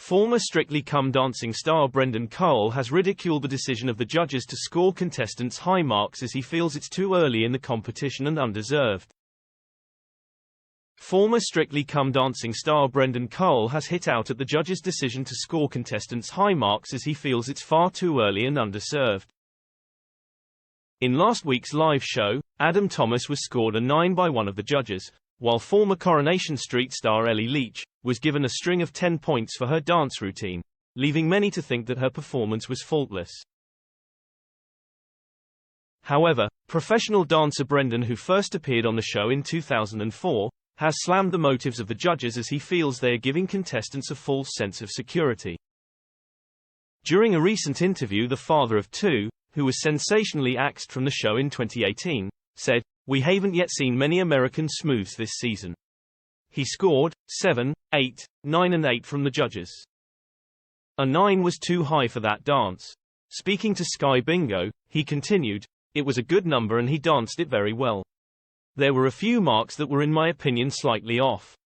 Former Strictly Come Dancing star Brendan Cole has ridiculed the decision of the judges to score contestants high marks as he feels it's too early in the competition and undeserved. Former Strictly Come Dancing star Brendan Cole has hit out at the judges' decision to score contestants high marks as he feels it's far too early and undeserved. In last week's live show, Adam Thomas was scored a 9 by one of the judges, while former Coronation Street star Ellie Leach was given a string of 10 points for her dance routine, leaving many to think that her performance was faultless. However, professional dancer Brendan, who first appeared on the show in 2004, has slammed the motives of the judges as he feels they are giving contestants a false sense of security. During a recent interview, the father of two, who was sensationally axed from the show in 2018, said, "We haven't yet seen many American smooths this season." He scored 7, 8, 9 and 8 from the judges. A 9 was too high for that dance. Speaking to Sky Bingo, he continued, "It was a good number and he danced it very well. There were a few marks that were in my opinion slightly off.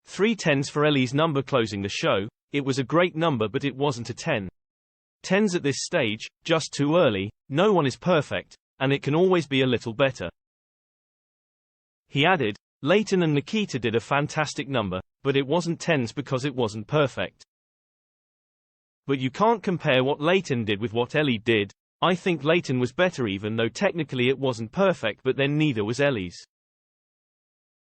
3 10s for Ellie's number closing the show. It was a great number but it wasn't a 10. 10s at this stage, just too early, no one is perfect, and it can always be a little better." He added, "Leighton and Nikita did a fantastic number, but it wasn't 10s because it wasn't perfect. But you can't compare what Leighton did with what Ellie did. I think Leighton was better even though technically it wasn't perfect, but then neither was Ellie's."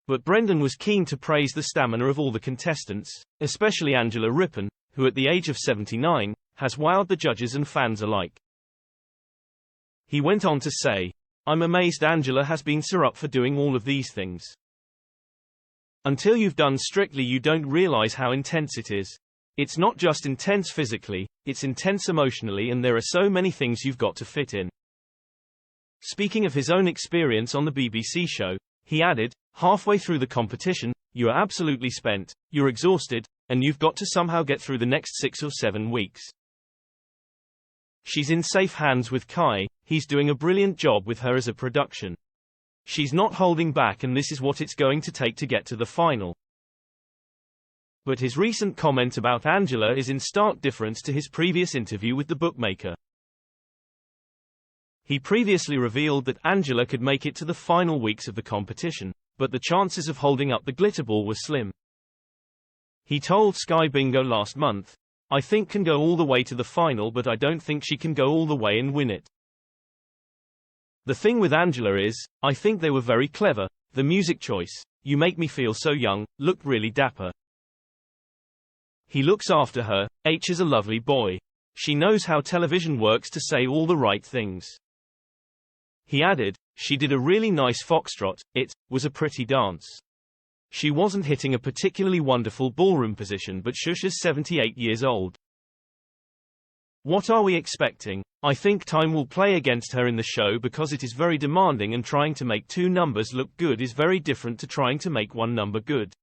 But Brendan was keen to praise the stamina of all the contestants, especially Angela Rippon, who at the age of 79, has wowed the judges and fans alike. He went on to say, "I'm amazed Angela has been so up for doing all of these things. Until you've done Strictly you don't realize how intense it is. It's not just intense physically, it's intense emotionally, and there are so many things you've got to fit in." Speaking of his own experience on the BBC show, he added, "Halfway through the competition, you are absolutely spent, you're exhausted, and you've got to somehow get through the next 6 or 7 weeks. She's in safe hands with Kai, he's doing a brilliant job with her as a production. She's not holding back and this is what it's going to take to get to the final." But his recent comment about Angela is in stark difference to his previous interview with the bookmaker. He previously revealed that Angela could make it to the final weeks of the competition, but the chances of holding up the glitterball were slim. He told Sky Bingo last month, "I think can go all the way to the final, but I don't think she can go all the way and win it. The thing with Angela is, I think they were very clever. The music choice, You Make Me Feel So Young, looked really dapper. He looks after her. H is a lovely boy. She knows how television works to say all the right things." He added, "She did a really nice foxtrot. It was a pretty dance. She wasn't hitting a particularly wonderful ballroom position, but Shush is 78 years old. What are we expecting? I think time will play against her in the show because it is very demanding, and trying to make 2 numbers look good is very different to trying to make 1 number good.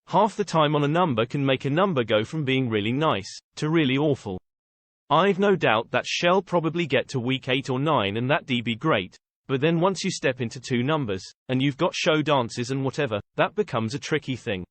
Half the time on a number can make a number go from being really nice to really awful. I've no doubt that she'll probably get to week 8 or 9 and that'd be great. But then once you step into 2 numbers, and you've got show dances and whatever, that becomes a tricky thing."